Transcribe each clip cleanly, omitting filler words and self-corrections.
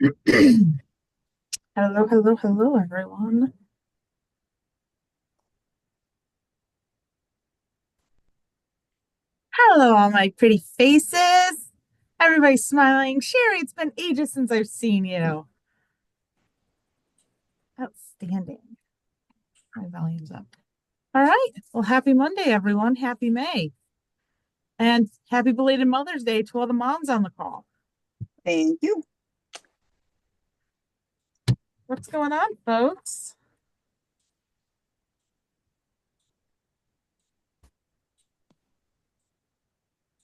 Hello, hello, hello, everyone. Hello, all my pretty faces. Everybody's smiling. Sherry, it's been ages since I've seen you. Outstanding. My volume's up. All right. Well, happy Monday, everyone. Happy May. And happy belated Mother's Day to all the moms on the call. Thank you. What's going on, folks?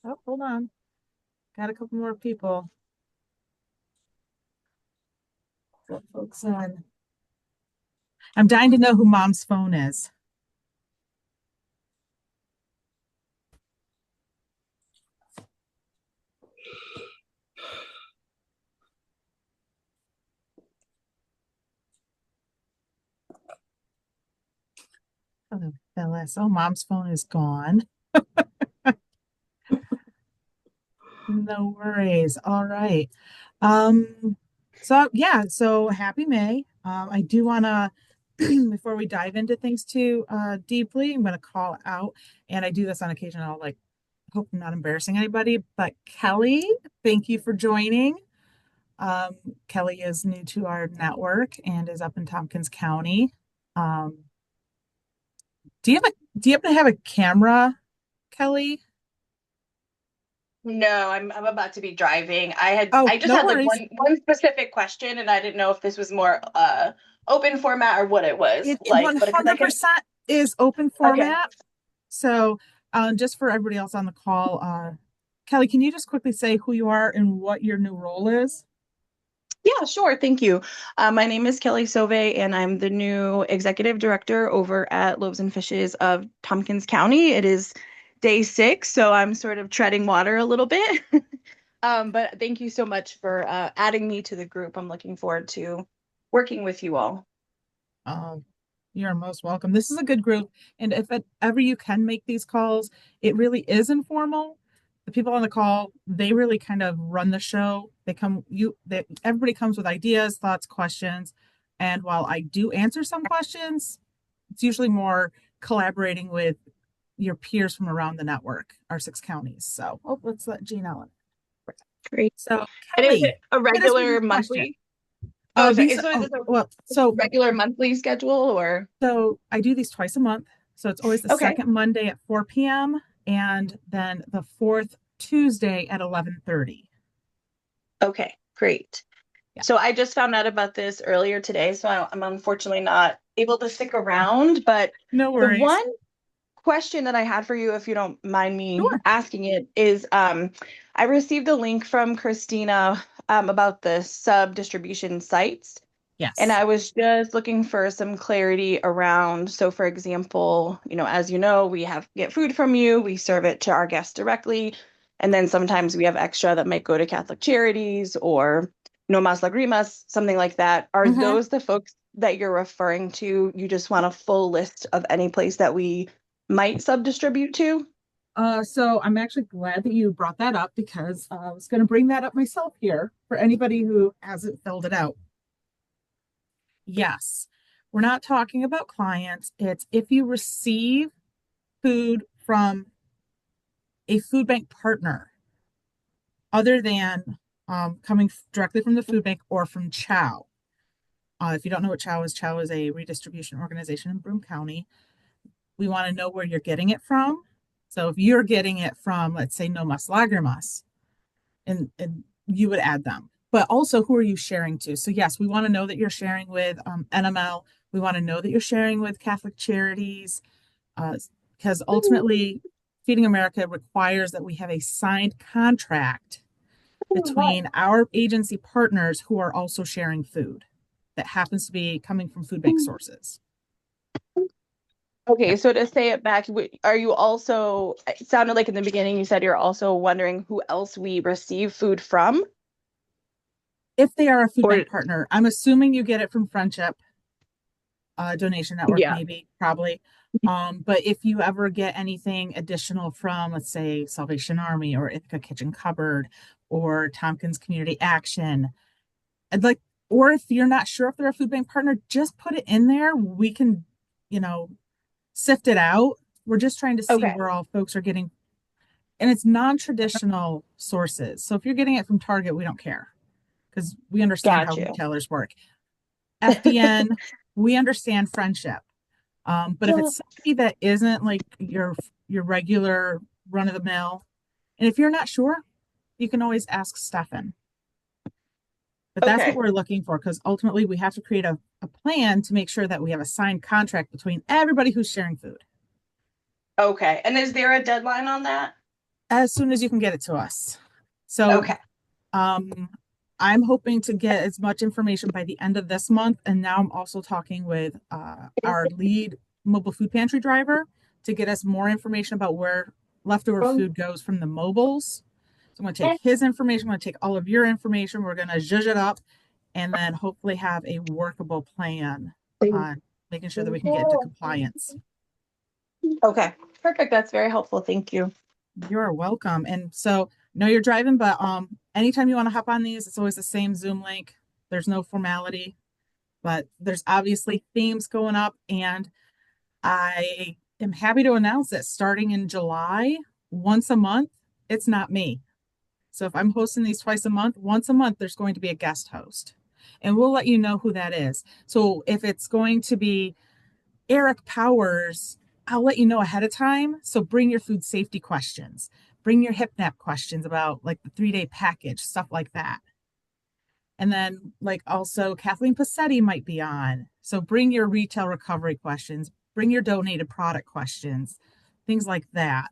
Oh, hold on. Got a couple more people. Let folks on. I'm dying to know who mom's phone is. Hello, Phyllis. Oh, mom's phone is gone. No worries. All right. So happy May. I do wanna before we dive into things too deeply, I'm gonna call out, and I do this on occasion. I'll like hope I'm not embarrassing anybody, but Kelly, thank you for joining. Um, Kelly is new to our network and is up in Tompkins County. Um, do you happen to have a camera, Kelly? No, I'm about to be driving. Oh, I just no had like worries. one specific question and I didn't know if this was more open format or what it was. It Like, but because I can 100% is open okay. format. So, just for everybody else on the call, Kelly, can you just quickly say who you are and what your new role is? Yeah, sure. Thank you. My name is Kelly Sove, and I'm the new executive director over at Loaves and Fishes of Tompkins County. It is day 6, so I'm sort of treading water a little bit. But thank you so much for adding me to the group. I'm looking forward to working with you all. Um, you're most welcome. This is a good group, and if ever you can make these calls, it really is informal. The people on the call, they really kind of run the show. Everybody comes with ideas, thoughts, questions, and while I do answer some questions, it's usually more collaborating with your peers from around the network, our 6 counties. So, let's let Jean Ellen. Great. So, And is Kelly, it a hit us with your regular question. monthly? Oh, sorry. These, So is oh, this a well, so, regular monthly schedule or? so I do these twice a month. So it's always the Okay. second Monday at 4 p.m. and then the fourth Tuesday at 11:30. Okay, great. Yeah, So I just found out about this earlier today, so I'm unfortunately not able to stick around. But no the worries. one question that I had for you, if you don't mind me Sure. asking it, is I received a link from Christina about the sub distribution sites. And Yes. I was just looking for some clarity around, so for example, as you know, we have get food from you, we serve it to our guests directly, and then sometimes we have extra that might go to Catholic Charities or No Mas Lagrimas, something like that. Are hmm those the folks that you're referring to? You just want a full list of any place that we might sub-distribute to? So I'm actually glad that you brought that up because I was going to bring that up myself here for anybody who hasn't filled it out. Yes, we're not talking about clients. It's if you receive food from a food bank partner other than coming directly from the food bank or from Chow. If you don't know what Chow is a redistribution organization in Broome County. We want to know where you're getting it from. So if you're getting it from, let's say, No Mas Lágrimas, and you would add them. But also, who are you sharing to? So yes, we want to know that you're sharing with NML. We want to know that you're sharing with Catholic Charities, because ultimately, Feeding America requires that we have a signed contract between our agency partners who are also sharing food that happens to be coming from food bank sources. Okay, Yep. so to say it back, are you also, it sounded like in the beginning you said you're also wondering who else we receive food from? If they are a food Or, bank partner, I'm assuming you get it from Friendship Donation Network, yeah. maybe, probably. But if you ever get anything additional from, let's say, Salvation Army or Ithaca Kitchen Cupboard or Tompkins Community Action, And like, or if you're not sure if they're a food bank partner, just put it in there. We can, you know, sift it out. We're just trying to see Okay. where all folks are getting, and it's non-traditional sources. So if you're getting it from Target, we don't care because we understand how Got you. retailers work. FBN, we understand friendship. But if Yeah. it's somebody that isn't like your regular run of the mill, and if you're not sure, you can always ask Stefan. But that's what Okay. we're looking for because ultimately we have to create a plan to make sure that we have a signed contract between everybody who's sharing food Okay. And is there a deadline on that? as soon as you can get it to us. So Okay. um, I'm hoping to get as much information by the end of this month. And now I'm also talking with our lead mobile food pantry driver to get us more information about where leftover food goes from the mobiles. So I'm going to take his information, I'm going to take all of your information, we're going to zhuzh it up, and then hopefully have a workable plan on making sure that we can get into compliance. Okay. Perfect. That's very helpful. Thank you. You're welcome. And so, no, you're driving, but anytime you want to hop on these, it's always the same Zoom link. There's no formality, but there's obviously themes going up, and I am happy to announce that starting in July, once a month, it's not me. So if I'm hosting these twice a month, once a month, there's going to be a guest host. And we'll let you know who that is. So if it's going to be Eric Powers, I'll let you know ahead of time. So bring your food safety questions, bring your HipNap questions about like the 3-day package, stuff like that. And then like also Kathleen Passetti might be on. So bring your retail recovery questions, bring your donated product questions, things like that.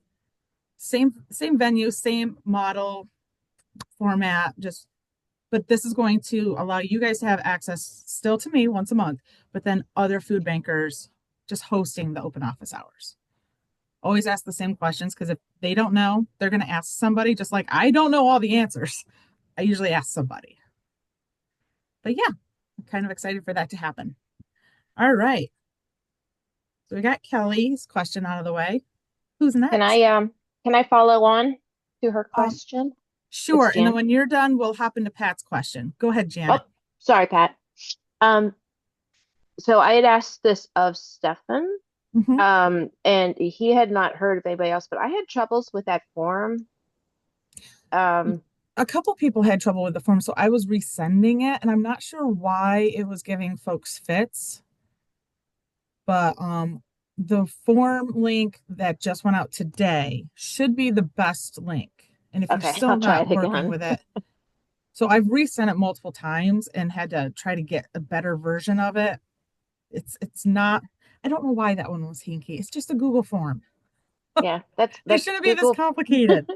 Same venue, same model, format, just but this is going to allow you guys to have access still to me once a month, but then other food bankers just hosting the open office hours. Always ask the same questions because if they don't know, they're going to ask somebody, just like I don't know all the answers. I usually ask somebody. But yeah, I'm kind of excited for that to happen. All right. So we got Kelly's question out of the way. Who's Can next? I follow on to her Um, question? sure. It's And then Jan. when you're done, we'll hop into Pat's question. Go ahead, Oh, Janet. sorry, Pat. Um, so I had asked this of Stefan, Mm-hmm. and he had not heard of anybody else, but I had troubles with that form. Um, A couple people had trouble with the form, so I was resending it, and I'm not sure why it was giving folks fits. But the form link that just went out today should be the best link. And if you're okay, still I'll try not it working again. with it, so I've resent it multiple times and had to try to get a better version of it. It's not. I don't know why that one was hinky. It's just a Google form. Yeah, It that's shouldn't be this Google. complicated.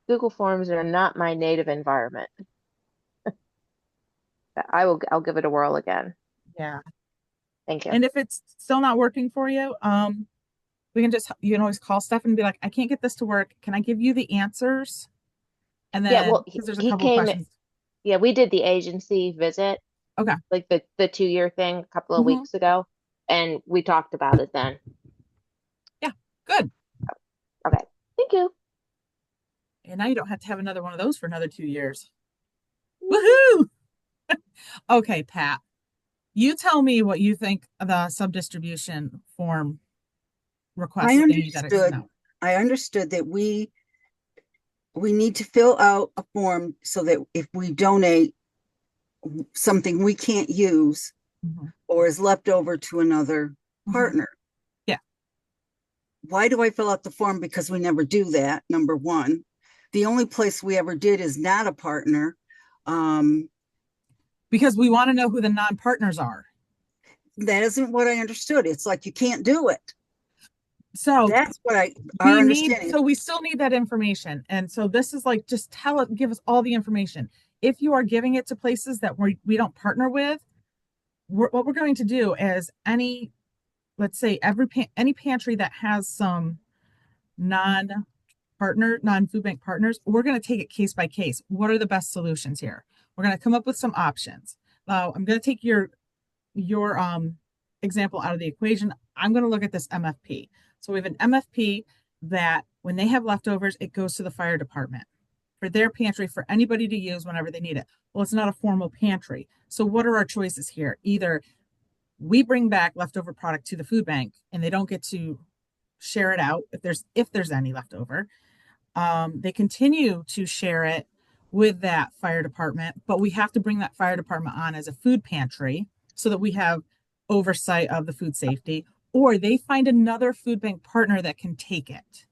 Google Forms are not my native environment. I'll give it a whirl again. Yeah. Thank you. And if it's still not working for you, we can just you can always call Steph and be like, I can't get this to work. Can I give you the answers? And Yeah, then well, because there's a he couple of came. questions. Yeah, we did the agency visit, Okay. like the 2 year thing a couple of Hmm. weeks ago, and we talked about it then. Yeah, good. Okay, thank you. And now you don't have to have another one of those for another 2 years. Woohoo! Okay, Pat, you tell me what you think of the sub-distribution form I request thing you got to send understood, out. I understood that we need to fill out a form so that if we donate something we can't use Mhm. or is left over to another Mhm. partner. Yeah, Why do I fill out the form? Because we never do that, number one. The only place we ever did is not a partner. Um, because we want to know who the non-partners are. that isn't what I understood. It's like you can't do it. So That's what our we need, understanding. so we still need that information. And so this is like, just tell it, give us all the information. If you are giving it to places that we don't partner with, what we're going to do is let's say any pantry that has some non-food bank partners, we're going to take it case by case. What are the best solutions here? We're going to come up with some options. Now, I'm going to take your example out of the equation. I'm going to look at this MFP. So we have an MFP that when they have leftovers, it goes to the fire department for their pantry for anybody to use whenever they need it. Well, it's not a formal pantry. So what are our choices here? Either we bring back leftover product to the food bank and they don't get to share it out if there's any left over. They continue to share it with that fire department, but we have to bring that fire department on as a food pantry so that we have oversight of the food safety, or they find another food bank partner that can take it.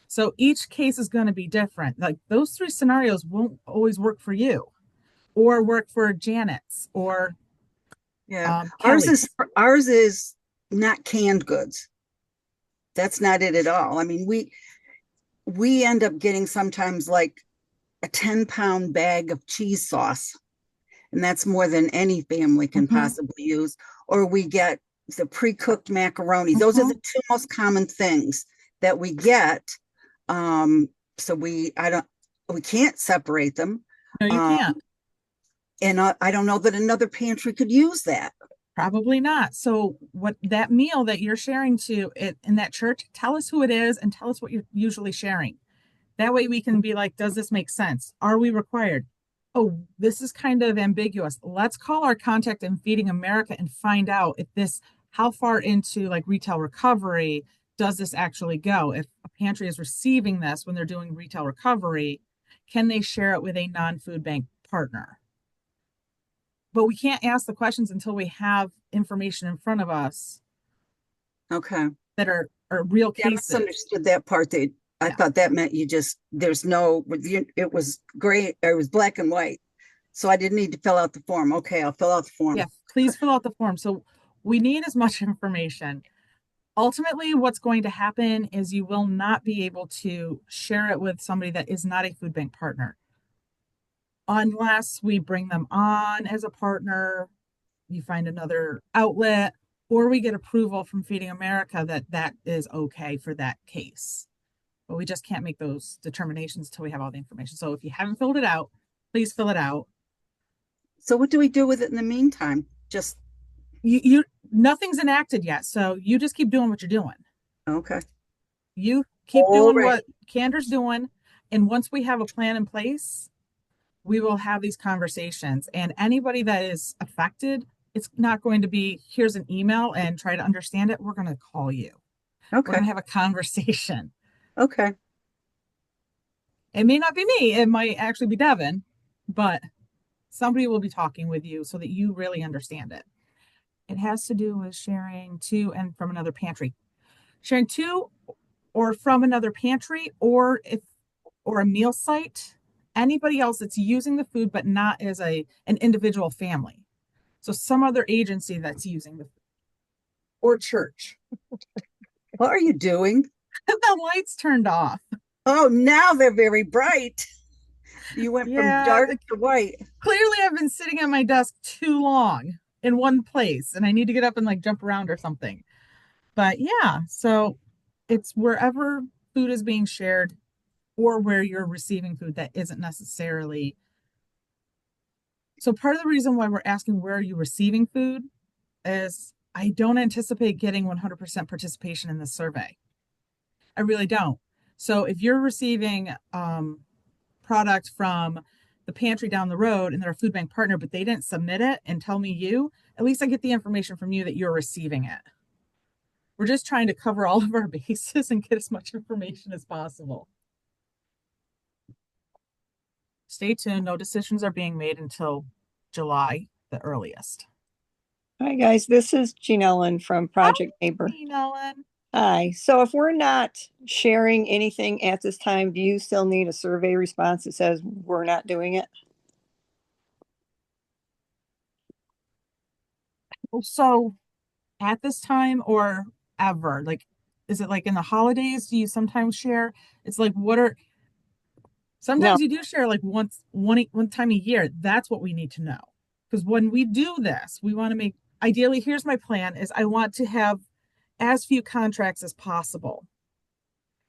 So each case is going to be different. Like those three scenarios won't always work for you or work for Janet's or Yeah. Kelly's. Ours is not canned goods. That's not it at all. I mean, we end up getting sometimes like a 10-pound bag of cheese sauce, and that's more than any family can possibly use. Or we get the pre-cooked macaroni. Those are the two most common things that we get. So we can't separate them. No, you can't. And I don't know that another pantry could use that. Probably not. So what that meal that you're sharing to it in that church, tell us who it is and tell us what you're usually sharing. That way we can be like, does this make sense? Are we required? Oh, this is kind of ambiguous. Let's call our contact in Feeding America and find out how far into like retail recovery does this actually go? If a pantry is receiving this when they're doing retail recovery, can they share it with a non-food bank partner? But we can't ask the questions until we have information in front of us. Okay. That are real cases. I misunderstood that part. I thought that meant it was gray, it was black and white. So I didn't need to fill out the form. Okay, I'll fill out the form. Yeah, please fill out the form. So we need as much information. Ultimately, what's going to happen is you will not be able to share it with somebody that is not a food bank partner. Unless we bring them on as a partner, you find another outlet, or we get approval from Feeding America that is okay for that case. But we just can't make those determinations until we have all the information. So if you haven't filled it out, please fill it out. So what do we do with it in the meantime? Just nothing's enacted yet. So you just keep doing what you're doing. Okay. You keep doing what Cander's doing. And once we have a plan in place, we will have these conversations. And anybody that is affected, it's not going to be, here's an email and try to understand it. We're going to call you. Okay. We're going to have a conversation. Okay. It may not be me. It might actually be Devin, but somebody will be talking with you so that you really understand it. It has to do with sharing to and from another pantry. Sharing to or from another pantry or a meal site. Anybody else that's using the food, but not as an individual family. So some other agency that's using the food. Or church. What are you doing? The lights turned off. Oh, now they're very bright. You went from dark to white. Clearly I've been sitting at my desk too long in one place and I need to get up and like jump around or something. But yeah, so it's wherever food is being shared or where you're receiving food that isn't necessarily. So part of the reason why we're asking where are you receiving food is I don't anticipate getting 100% participation in this survey. I really don't. So if you're receiving product from the pantry down the road and they're a food bank partner, but they didn't submit it and tell me at least I get the information from you that you're receiving it. We're just trying to cover all of our bases and get as much information as possible. Stay tuned. No decisions are being made until July, the earliest. Hi, guys. This is Jean Ellen from Project Neighbor. Jean Ellen. Hi. So if we're not sharing anything at this time, do you still need a survey response that says we're not doing it? So at this time or ever, like, is it like in the holidays? Do you sometimes share? It's like, sometimes you do share like one time a year. That's what we need to know. Because when we do this, we want to ideally, here's my plan is I want to have as few contracts as possible.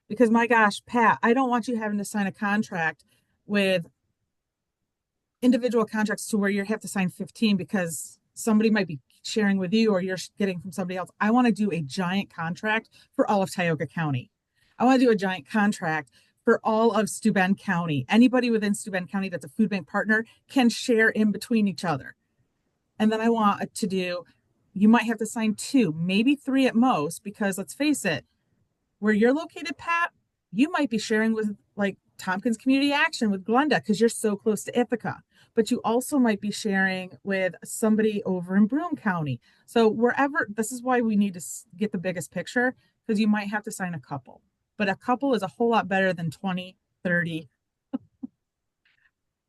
Because my gosh, Pat, I don't want you having to sign a contract with individual contracts to where you have to sign 15 because somebody might be sharing with you or you're getting from somebody else. I want to do a giant contract for all of Tioga County. I want to do a giant contract for all of Steuben County. Anybody within Steuben County that's a food bank partner can share in between each other. And then I want to do, you might have to sign 2, maybe 3 at most, because let's face it, where you're located, Pat, you might be sharing with like Tompkins Community Action with Glenda because you're so close to Ithaca, but you also might be sharing with somebody over in Broome County. So wherever, this is why we need to get the biggest picture, because you might have to sign a couple, but a couple is a whole lot better than 20, 30.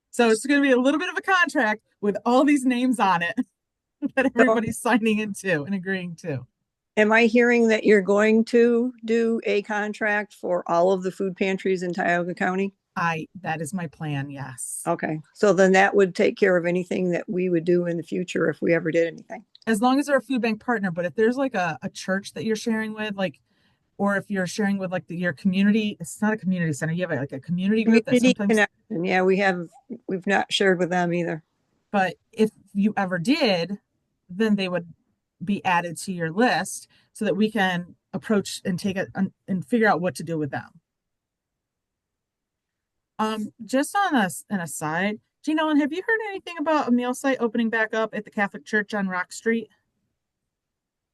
So it's going to be a little bit of a contract with all these names on it that everybody's signing into and agreeing to. Am I hearing that you're going to do a contract for all of the food pantries in Tioga County? That is my plan, yes. Okay, so then that would take care of anything that we would do in the future if we ever did anything. As long as they're a food bank partner, but if there's like a church that you're sharing with, like, or if you're sharing with like your community, it's not a community center, you have like a community group that Community sometimes, Connection, yeah, we've not shared with them either. but if you ever did, then they would be added to your list so that we can approach and take it and figure out what to do with them. Just on an aside, Gina, Ellen, have you heard anything about a meal site opening back up at the Catholic Church on Rock Street?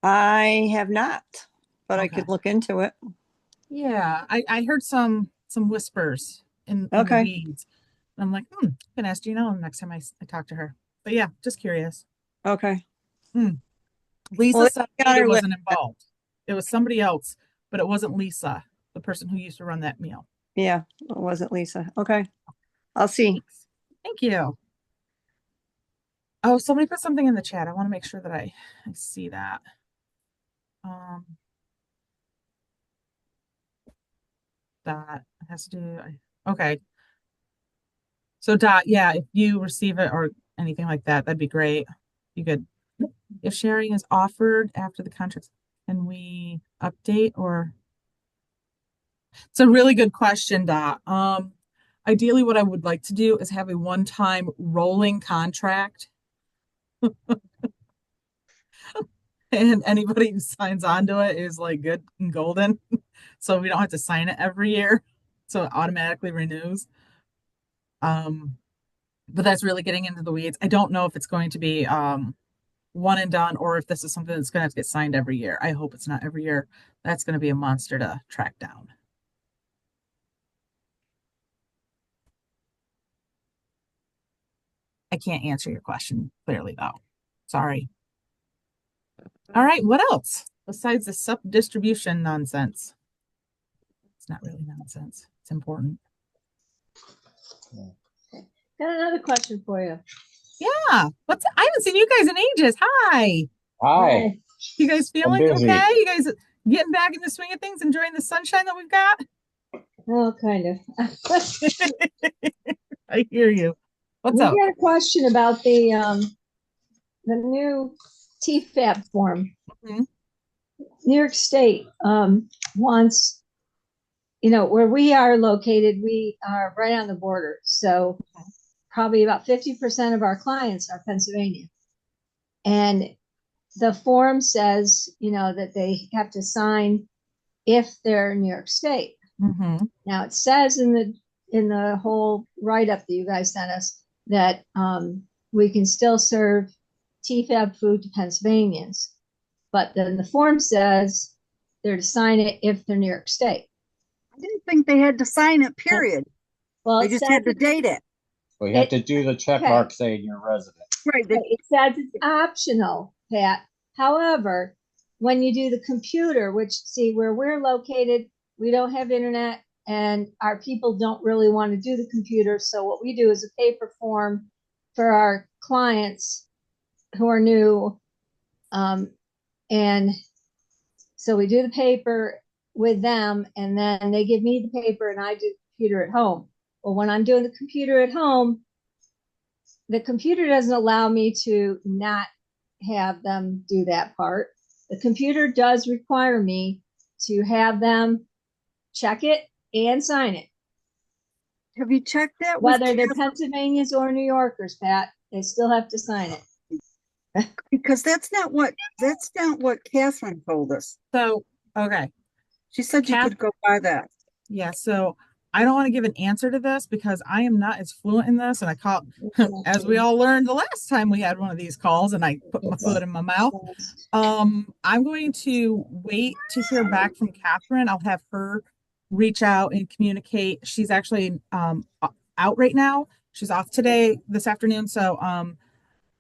I have not, but I Okay. could look into it. Yeah, I heard some whispers in the Okay. weeds. I'm like, I can ask Gina Ellen next time I talk to her. But yeah, just curious. Okay. Lisa Well, said got her it list. wasn't involved. It was somebody else, but it wasn't Lisa, the person who used to run that meal. Yeah, it wasn't Lisa. Okay. I'll see. Thanks. Thank you. Oh, somebody put something in the chat. I want to make sure that I see that. That has to do, okay. So Dot, yeah, if you receive it or anything like that, that'd be great. You could, if sharing is offered after the contract, can we update or? It's a really good question, Dot. Ideally what I would like to do is have a one-time rolling contract. And anybody who signs on to it is like good and golden. So we don't have to sign it every year. So it automatically renews. But that's really getting into the weeds. I don't know if it's going to be one and done or if this is something that's going to have to get signed every year. I hope it's not every year. That's going to be a monster to track down. I can't answer your question clearly though. Sorry. All right, what else besides the sub-distribution nonsense? It's not really nonsense. It's important. Got another question for you. Yeah. I haven't seen you guys in ages. Hi. Hi. You guys feeling busy. okay? You guys getting back in the swing of things, enjoying the sunshine that we've got? Oh, kind of. I hear you. What's We up? got a question about the new TFAB form. Mhm. New York State wants, where we are located, we are right on the border. So probably about 50% of our clients are Pennsylvania. And the form says, that they have to sign if they're New York State. Mm-hmm. Now it says in the whole write-up that you guys sent us that we can still serve TFAB food to Pennsylvanians, but then the form says they're to sign it if they're New York State. I didn't think they had to sign it, period. Well, They it just says, had to date it. Well, you have It- to do the check okay. mark saying you're a resident. Right. it says it's optional, Pat. However, when you do the computer, which see where we're located, we don't have internet and our people don't really want to do the computer. So what we do is a paper form for our clients who are new. And so we do the paper with them and then they give me the paper and I do the computer at home. Well, when I'm doing the computer at home, the computer doesn't allow me to not have them do that part. The computer does require me to have them check it and sign it. Have you checked that? with Whether they're Cass- Pennsylvanians or New Yorkers, Pat, they still have to sign it. Because that's not what Catherine told us. So, okay. She said you Cass- could go by that. Yeah. So I don't want to give an answer to this because I am not as fluent in this. And I caught, as we all learned the last time we had one of these calls and I put my foot in my mouth. I'm going to wait to hear back from Catherine. I'll have her reach out and communicate. She's actually out right now. She's off today, this afternoon. So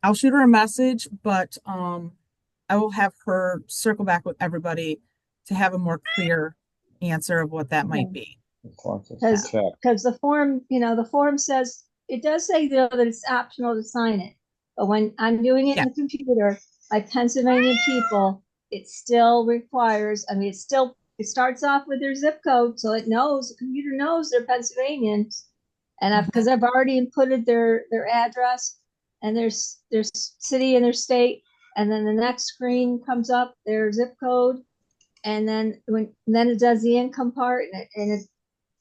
I'll shoot her a message, but I will have her circle back with everybody to have a more clear answer of what that might be. Because Check. the form, the form says, it does say that it's optional to sign it. But when I'm doing it in the computer, like Pennsylvania people, it still requires, it starts off with their zip code. So the computer knows they're Pennsylvanians. And because I've already inputted their address and their city and their state. And then the next screen comes up, their zip code. And then it does the income part and it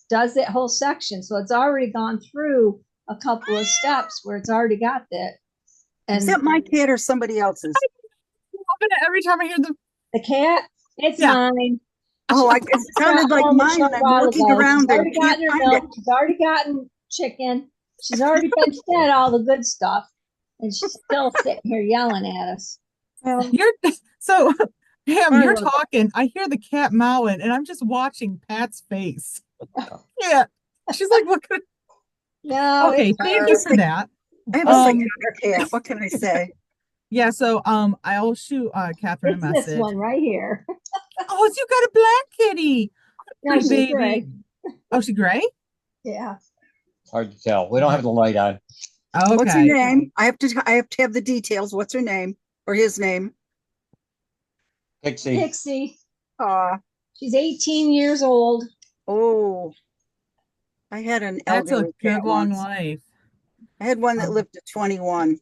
does that whole section. So it's already gone through a couple of steps where it's already got that. And Is that my cat or somebody else's? Every time I hear the cat, it's mine. Oh, it sounded like mine. And I'm looking around She's and already gotten her can't find milk. it. She's already gotten chicken. She's already been fed all the good stuff. And she's still sitting here yelling at us. you're so Pam, you're talking. I hear the cat mowing, and I'm just watching Pat's face. Yeah, she's like, "What?" No. Okay, thank you for that. I have a psychotic cat. What can I say? Yeah, so I'll shoot Catherine a It's message. this one right here. Oh, you got a black kitty. No, Pretty she's baby. gray. Oh, she's gray? Yeah. Hard to tell. We don't have the light on. Okay. What's her name? I have to have the details. What's her name or his name? Pixie. Pixie. She's 18 years old. Oh, I had an That's a elderly good cat long once. life. I had one that lived to 21.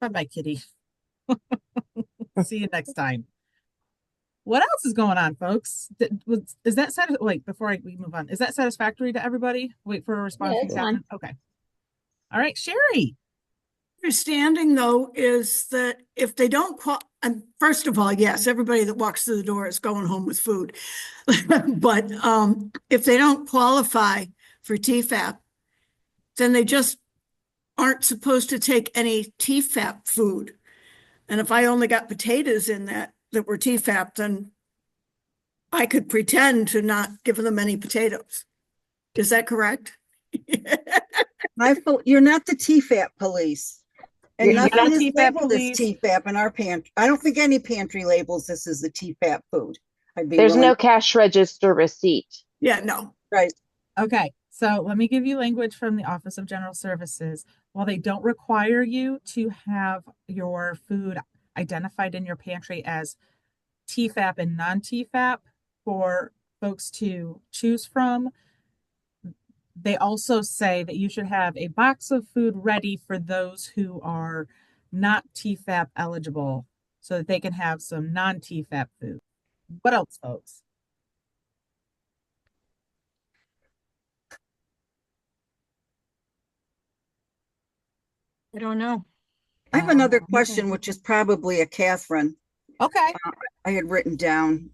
Bye-bye, kitty. See you next time. What else is going on, folks? Is that wait, before we move on, is that satisfactory to everybody? Wait for a response from it's Catherine. Okay. All right, Sherry. Understanding though is that if they don't and first of all, yes, everybody that walks through the door is going home with food. But if they don't qualify for TFAP, then they just aren't supposed to take any TFAP food. And if I only got potatoes in that were TFAP, then I could pretend to not give them any potatoes. Is that correct? You're not the TFAP police. And You're nothing not is TFAP labeled as police. TFAP in our pantry. I don't think any pantry labels this as the TFAP food. There's no cash register receipt. Yeah, no. Right. Okay, so let me give you language from the Office of General Services. While they don't require you to have your food identified in your pantry as TFAP and non-TFAP for folks to choose from, they also say that you should have a box of food ready for those who are not TFAP eligible so that they can have some non-TFAP food. What else, folks? I don't know. I have another question, which is probably a Catherine. Okay. I had written down,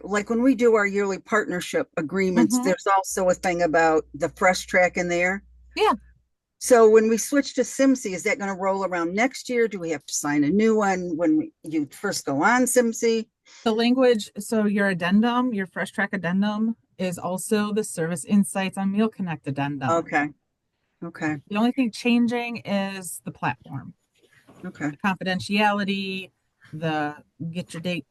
like when we do our yearly partnership agreements, there's also a thing about the Fresh Track in there. Yeah. So when we switch to SIMSI, is that going to roll around next year? Do we have to sign a new one when you first go on SIMSI? The language, so your addendum, your Fresh Track addendum is also the Service Insights on Meal Connect addendum. Okay. The only thing changing is the platform. Okay. Confidentiality, the get your date,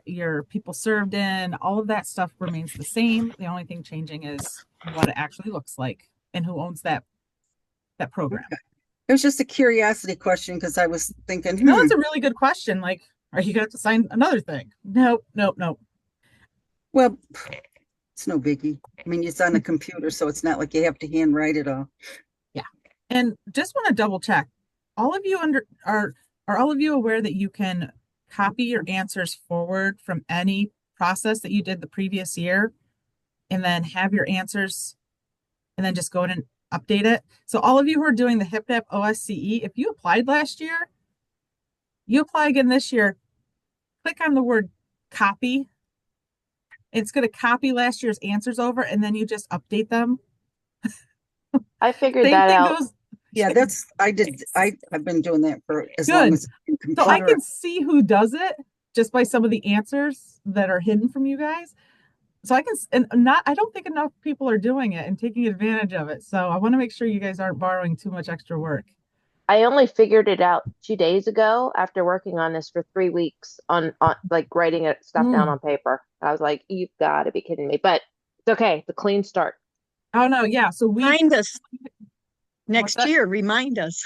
your people served in, all of that stuff remains the same. The only thing changing is what it actually looks like and who owns that program. Okay. It was just a curiosity question because I was thinking, No, it's a really good question. Like, are you going to have to sign another thing? Nope. Well, it's no biggie. I mean, it's on a computer, so it's not like you have to handwrite it all. Yeah. And just want to double check. All of you are all of you aware that you can copy your answers forward from any process that you did the previous year and then have your answers and then just go in and update it? So all of you who are doing the HipNap OSCE, if you applied last year, you apply again this year, click on the word copy. It's going to copy last year's answers over, and then you just update them. I figured Same that thing out. goes. Yeah, I've been doing that for as Good. long as I can So I computer. can see who does it just by some of the answers that are hidden from you guys. So I can, I don't think enough people are doing it and taking advantage of it. So I want to make sure you guys aren't borrowing too much extra work. I only figured it out 2 days ago after working on this for 3 weeks on like writing it stuff down on paper. I was like, you've got to be kidding me. But it's okay. It's a clean start. Oh no, yeah. So we Remind us next that? year, remind us.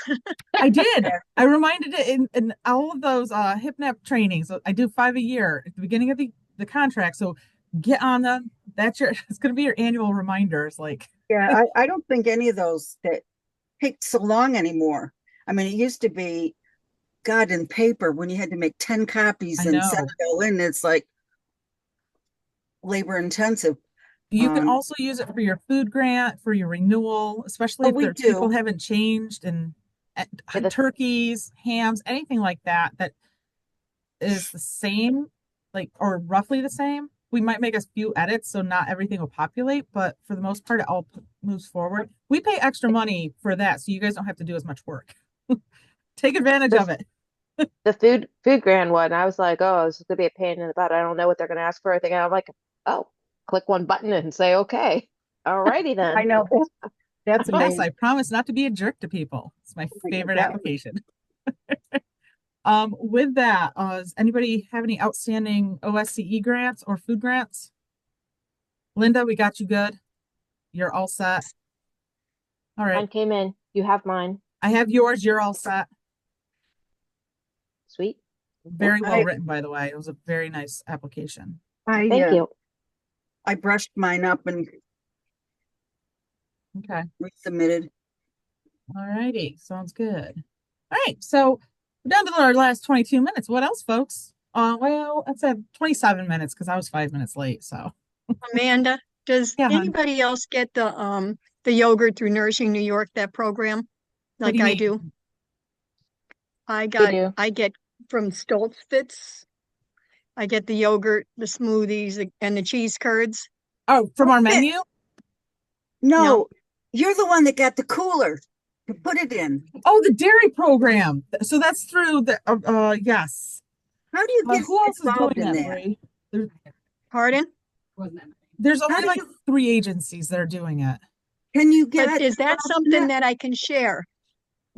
I did. I reminded it in all of those HIPNAP trainings. So I do 5 a year at the beginning of the contract. So get on them. That's your it's gonna be your annual reminders. Like Yeah, I don't think any of those that take so long anymore. I mean, it used to be, God, in paper when you had to make 10 copies I and know. send it all in, it's like labor intensive. You can also use it for your food grant, for your renewal, especially Oh, if we their people do. haven't changed and Yeah, the- turkeys, hams, anything like that that is the same, like or roughly the same. We might make a few edits, so not everything will populate, but for the most part, it all moves forward. We pay extra money for that, so you guys don't have to do as much work. Take advantage of it. The food grant one, I was like, oh, this is gonna be a pain in the butt. I don't know what they're gonna ask for. I think I'm like, oh, click one button and say okay. Alrighty then. I know. That's Yes, amazing. I promise not to be a jerk to people. It's my favorite that- application. With that, does anybody have any outstanding OSCE grants or food grants? Linda, we got you good. You're all set. All Mine right. came in. You have mine. I have yours. You're all set. Sweet. Very well I- written, by the way. It was a very nice application. I Thank you. I brushed mine up and Okay. resubmitted. All righty. Sounds good. All right. So we're down to our last 22 minutes. What else, folks? Well, I said 27 minutes because I was 5 minutes late. So Amanda, does Yeah, hon. anybody else get the yogurt through Nourishing New York, that program? What do Like you I mean? do? do. I get from Stoltzfits. I get the yogurt, the smoothies, and the cheese curds. Oh, from our Okay. menu? No, you're the one that got the cooler to put it in. Oh, the dairy program. So that's through the yes. How do you get Who else is doing involved in that, that? Bree? Pardon? There's How only do like you- 3 agencies that are doing it. Can you get But is that involved in something that I can share?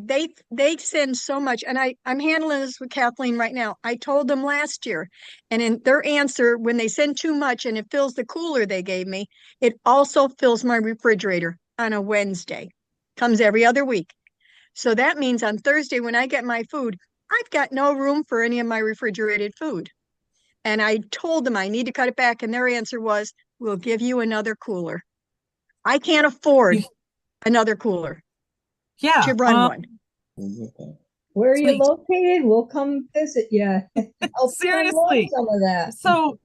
They send so much, and I'm handling this with Kathleen right now. I told them last year, and in their answer, when they send too much and it fills the cooler they gave me, it also fills my refrigerator on a Wednesday. Comes every other week. So that means on Thursday when I get my food, I've got no room for any of my refrigerated food. And I told them I need to cut it back, and their answer was, we'll give you another cooler. I can't afford You- another cooler Yeah. to run one. Where are you Sweet. located? We'll come visit you. Help you unload Seriously. some of that. So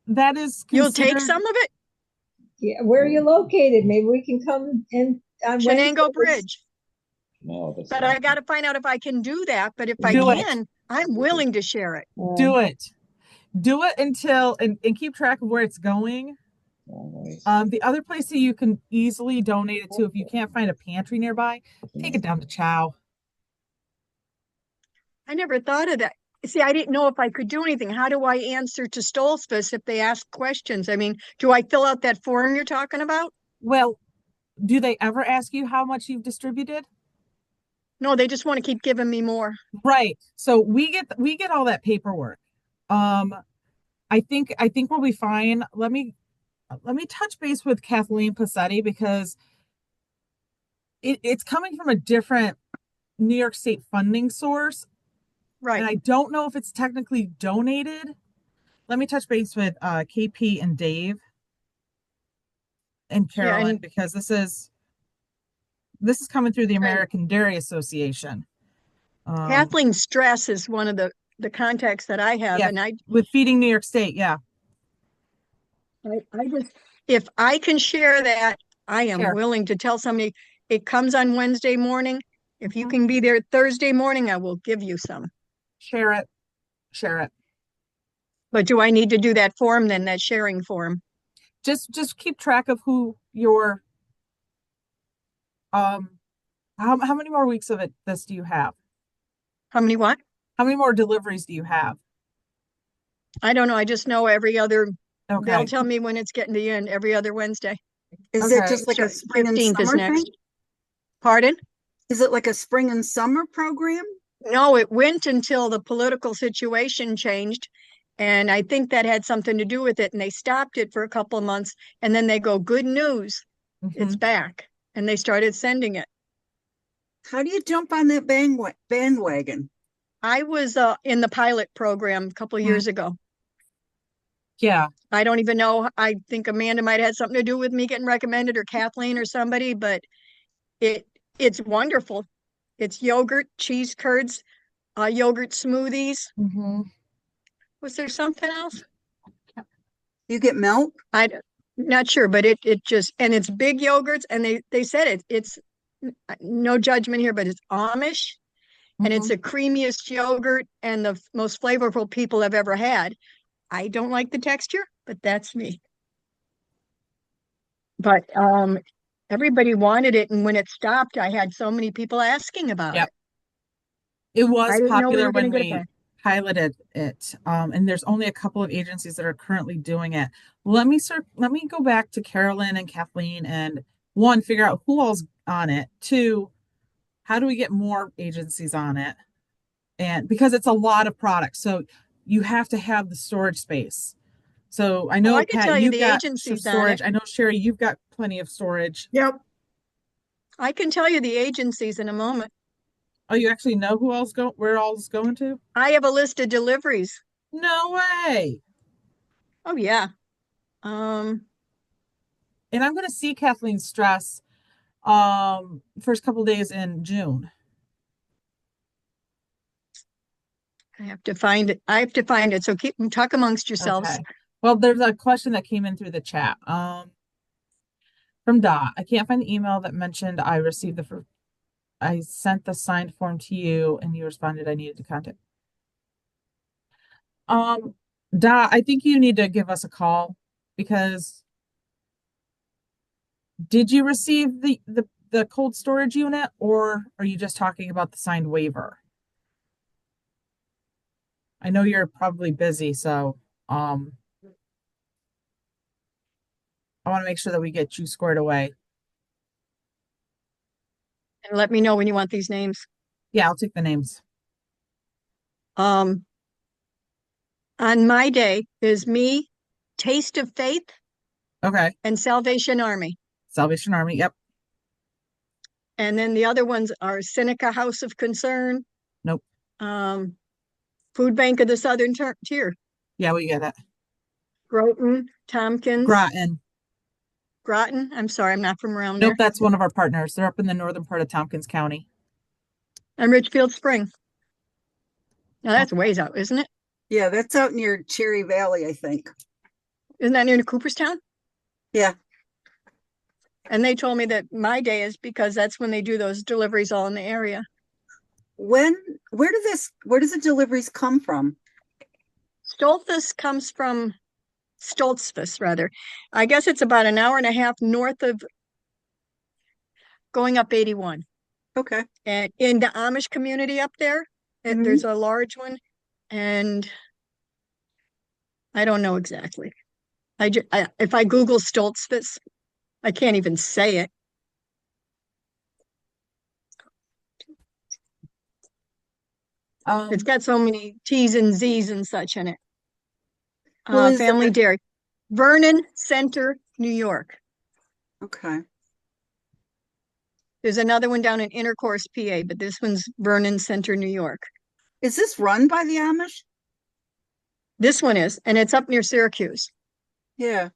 that is You'll take considered- some of it? Yeah, where are you located? Maybe we can come in on Shenango Wednesdays. Bridge. No, that's But not- I got to find out if I can do that. But if I Do it. can, I'm willing to share it. do it. Do it until and keep track of where it's going. no, nice. The other place that you can easily donate it to if you can't find a pantry nearby, take it down to Chow. I never thought of that. See, I didn't know if I could do anything. How do I answer to Stolzfus if they ask questions? I mean, do I fill out that form you're talking about? Well, do they ever ask you how much you've distributed? No, they just want to keep giving me more. Right. So we get all that paperwork. I think we'll be fine. Let me touch base with Kathleen Passetti because it's coming from a different New York State funding source. And Right. I don't know if it's technically donated. Let me touch base with KP and Dave and Yeah, Carolyn and- because this is coming through the American Dairy Association. Kathleen Stress is one of the contacts that I have. Yeah. And With Feeding New York State, yeah. I just, if I can share that, I am Sure. willing to tell somebody it comes on Wednesday morning. If you can be there Thursday morning, I will give you some. Share it. But do I need to do that form then, that sharing form? Just keep track of who your how many more weeks of this do you have? How many what? How many more deliveries do you have? I don't know. I just know every other, they'll Okay. tell me when it's getting to the end every other Wednesday. Is it Okay. just like a Sure, spring and 15th is summer thing? next. Pardon? Is it like a spring and summer program? No, it went until the political situation changed. And I think that had something to do with it. And they stopped it for a couple of months. And then they go, good news, it's Mhm. back. And they started sending it. How do you jump on that bandwagon? I was in the pilot program a couple of years ago. Yeah. I don't even know. I think Amanda might have had something to do with me getting recommended, or Kathleen or somebody, but it's wonderful. It's yogurt, cheese curds, yogurt smoothies. Mhm. Was there something else? You get milk? I'm not sure, but it just, and it's big yogurts, and they said it's no judgment here, but it's Amish, and it's Mhm. the creamiest yogurt and the most flavorful people have ever had. I don't like the texture, but that's me. But everybody wanted it, and when it stopped, I had so many people asking about Yep. it. It I was didn't know we popular were going when to get it we back. piloted it. And there's only a couple of agencies that are currently doing it. Let me go back to Carolyn and Kathleen and one, figure out who all's on it. Two, how do we get more agencies on it? And because it's a lot of products, so you have to have the storage space. So I Oh, know I can Pat, tell you you've the got agencies on storage. it. I know Sherry, you've got plenty of storage. Yep. I can tell you the agencies in a moment. Oh, you actually know where all's going to? I have a list of deliveries. No way. Oh yeah. Um, And I'm going to see Kathleen Stress first couple days in June. I have to find it. I have to find it. So talk amongst yourselves. Okay. Well, there's a question that came in through the chat. From Dot. I can't find the email that mentioned I sent the signed form to you and you responded I needed to contact. Dot, I think you need to give us a call because did you receive the cold storage unit, or are you just talking about the signed waiver? I know you're probably busy, so I want to make sure that we get you squared away. And let me know when you want these names. Yeah, I'll take the names. On my day is me, Taste of Faith, Okay. and Salvation Army. Salvation Army. Yep. And then the other ones are Seneca House of Concern. Nope. Food Bank of the Southern Tier. Yeah, we get it. Groton, Tompkins. Groton. I'm sorry, I'm not from around Nope, there. that's one of our partners. They're up in the northern part of Tompkins County. And Richfield Spring. Now that's ways out, isn't it? Yeah, that's out near Cherry Valley, I think. Isn't that near Cooperstown? Yeah. And they told me that my day is because that's when they do those deliveries all in the area. Where does the deliveries come from? Stoltzfus rather. I guess it's about an hour and a half north of going up 81. Okay. And in the Amish community up there, there's a large one, and I don't know exactly. If I Google Stoltzfus, I can't even say it. It's got so many T's and Z's and such in it. Well, Family Dairy. Vernon Center, New York. Okay. There's another one down in Intercourse, PA, but this one's Vernon Center, New York. Is this run by the Amish? This one is, and it's up near Syracuse, Yeah.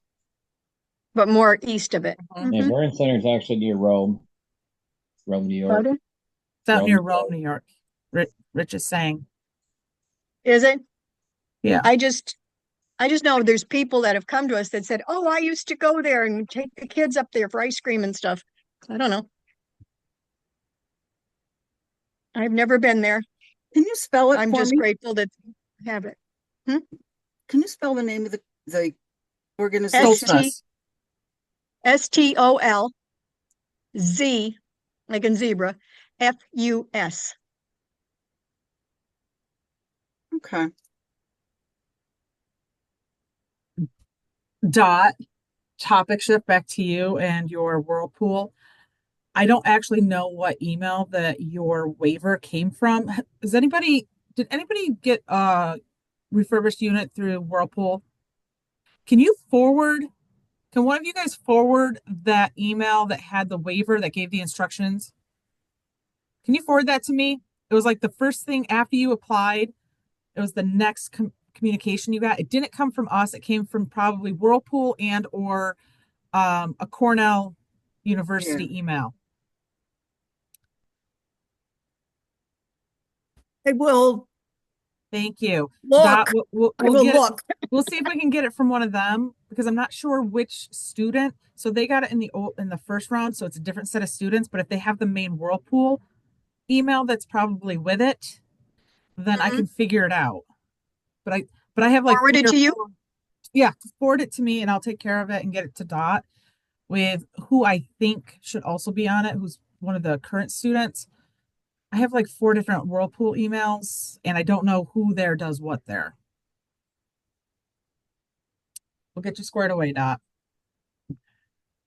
but more east of it. Yeah, Vernon Center is actually near Rome, New York. Pardon? It's out Rome, near Rome, New York. Rich is saying. Is it? Yeah. I just know there's people that have come to us that said, "Oh, I used to go there and take the kids up there for ice cream and stuff." I don't know. I've never been there. Can you spell it I'm for just me? grateful to have it. can you spell the name of the organization? Stoltzfus. STOLZ, like in zebra, FUS. Okay. Dot, topic shift back to you and your Whirlpool. I don't actually know what email that your waiver came from. Did anybody get a refurbished unit through Whirlpool? Can one of you guys forward that email that had the waiver that gave the instructions? Can you forward that to me? It was like the first thing after you applied. It was the next communication you got. It didn't come from us. It came from probably Whirlpool and or a Cornell University email. I will Thank you. look. We'll I will get it. look. We'll see if we can get it from one of them because I'm not sure which student. So they got it in the first round, so it's a different set of students. But if they have the main Whirlpool email that's probably with it, then I can figure it out. But I have like Forward it to you? Yeah, forward it to me and I'll take care of it and get it to Dot with who I think should also be on it, who's one of the current students. I have like 4 different Whirlpool emails and I don't know who there does what there. We'll get you squared away, Dot.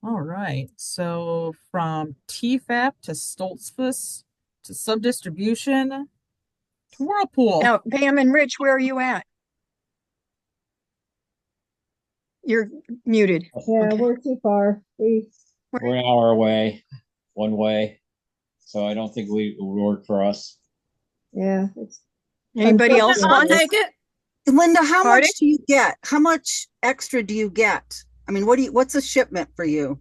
All right. So from TFAP to Stoltzfus to sub-distribution to Whirlpool. Now, Pam and Rich, where are you at? You're muted. Yeah, Okay. we're too far. We're an hour away, one way. So I don't think it would work for us. Yeah, Anybody else I'll want it? take it. Linda, how Pardon? much do you get? How much extra do you get? I mean, what's a shipment for you?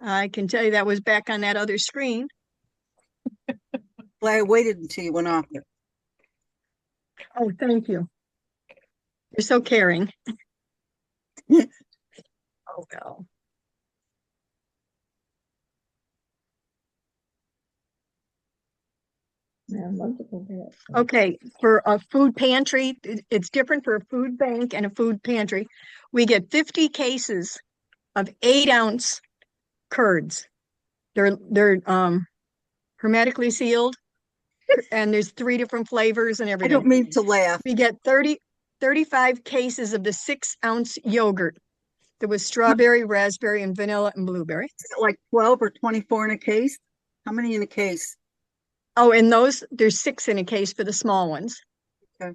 I can tell you that was back on that other screen. Well, I waited until you went off there. Oh, thank you. You're so caring. Oh, well. yeah, multiple bits. Okay, for a food pantry, it's different for a food bank and a food pantry. We get 50 cases of 8-ounce curds. They're hermetically sealed, and there's 3 different flavors and I everything. don't mean to laugh. We get 35 cases of the 6-ounce yogurt. There was strawberry, raspberry, and vanilla and blueberry. Is it like 12 or 24 in a case? How many in a case? Oh, and there's 6 in a case for the small ones. Okay.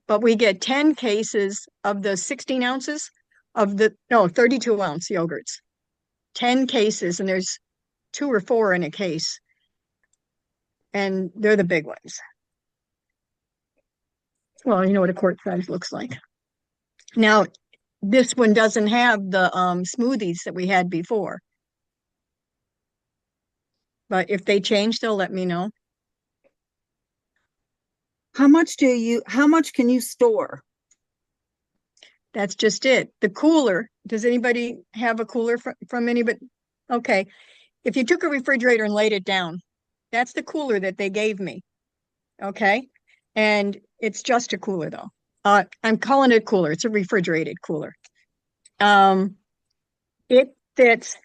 But we get 10 cases of the 16 ounces of 32-ounce yogurts. 10 cases, and there's 2 or 4 in a case. And they're the big ones. Well, you know what a quart size looks like. Now, this one doesn't have the smoothies that we had before. But if they change, they'll let me know. How much can you store? That's just it. The cooler, does anybody have a cooler from anybody? Okay. If you took a refrigerator and laid it down, that's the cooler that they gave me. Okay. And it's just a cooler though. I'm calling it cooler. It's a refrigerated cooler. It fits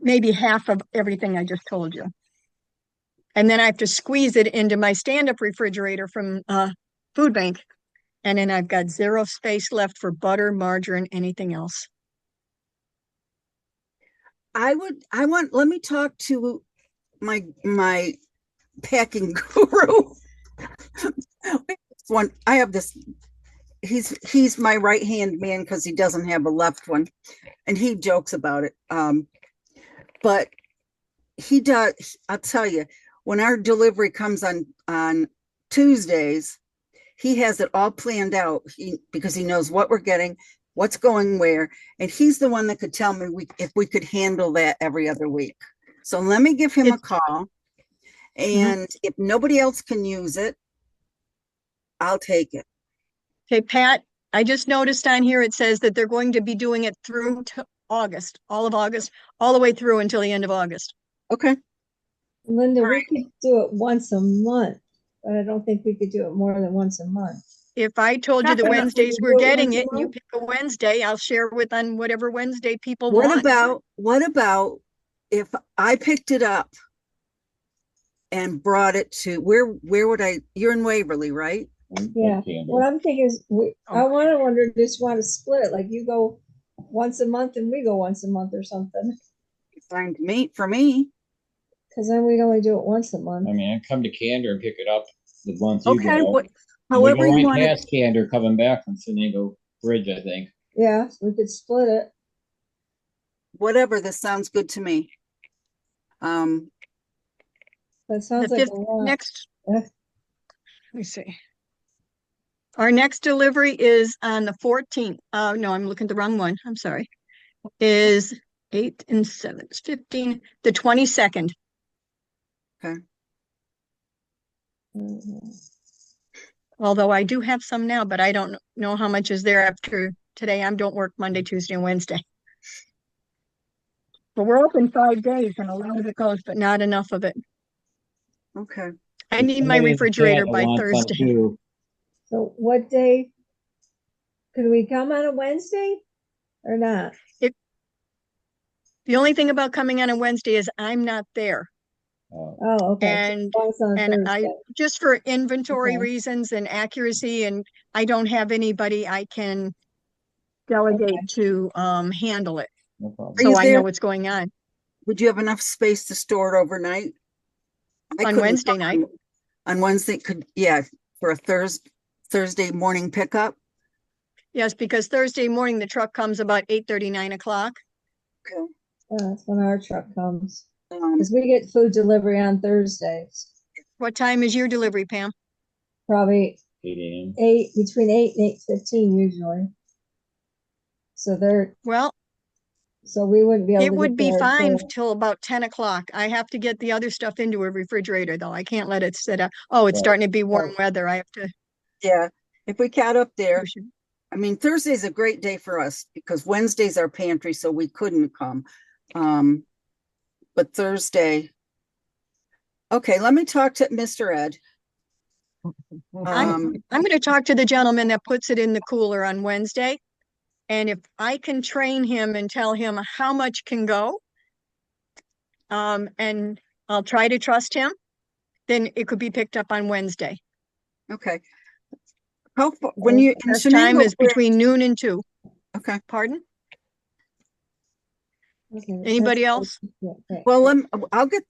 maybe half of everything I just told you. And then I have to squeeze it into my stand-up refrigerator from Food Bank. And then I've got 0 space left for butter, margarine, anything else. Let me talk to my packing guru. I have this, he's my right-hand man because he doesn't have a left one. And he jokes about it. But he does, I'll tell you, when our delivery comes on Tuesdays, he has it all planned out because he knows what we're getting, what's going where, and he's the one that could tell me if we could handle that every other week. So let me give him a call, and if nobody else can use it, I'll take it. Okay, Pat, I just noticed on here it says that they're going to be doing it through to August, all of August, all the way through until the end of August. Okay. Linda, Right. we could do it once a month, but I don't think we could do it more than once a month. if I told you that Catherine, Wednesdays we we're do it getting once a it and you month? pick a Wednesday, I'll share with on whatever Wednesday people What want. about if I picked it up and brought it to where would you're in Waverly, right? Yeah, what I'm thinking is, I just want to split it, like you go once a month and we go once a month or something, Fine to meet for me. because then we'd only do it once a month. I mean, I come to Candor and pick it up the month you Okay, go. We however go you right want it. past Candor coming back from Shenango Bridge, I think. Yeah, we could split it. Whatever, this sounds good to me. That The sounds like fifth a lot. next, Eh. let me see. Our next delivery is on the 14th. No, I'm looking at the wrong one. I'm sorry. Is 8 and 7, 15, the 22nd. Mhm. Although I do have some now, but I don't know how much is there after today. I don't work Monday, Tuesday, and Wednesday. But we're open 5 days and a lot of it goes, but not enough of it. Okay. I need my Somebody in the chat refrigerator that by wants some Thursday. too. So what day? Could we come on a Wednesday or not? The only thing about coming on a Wednesday is I'm not there. Oh, okay. And So it's on a And I, Thursday. just for inventory Okay. reasons and accuracy, and I don't have anybody I can delegate to handle it. No problem. Are So you I know there? what's going on Would you have enough space to store it overnight? I on couldn't Wednesday come night. On Wednesday, for a Thursday morning pickup. Yes, because Thursday morning the truck comes about 8:30, 9 o'clock. Okay. That's when our truck comes. Um, Because we get food delivery on Thursdays. What time is your delivery, Pam? Probably 8 a.m. between 8 and 8:15 usually. So Well, we wouldn't be able it to would get be there fine until, till about 10 o'clock. I have to get the other stuff into a refrigerator though. I can't let it sit up. Oh, it's Right. starting to be warm Right. weather. I have to yeah, if we got up there, push it. I mean, Thursday's a great day for us because Wednesday's our pantry, so we couldn't come. But Thursday. Okay, let me talk to Mr. Ed. I'm going to talk to the gentleman that puts it in the cooler on Wednesday. And if I can train him and tell him how much can go, and I'll try to trust him, then it could be picked up on Wednesday. Okay. How far, when you in Best time Shenango is between noon and 2. Okay. Pardon? okay, Anybody that's- else? yeah, okay. Well, I'll get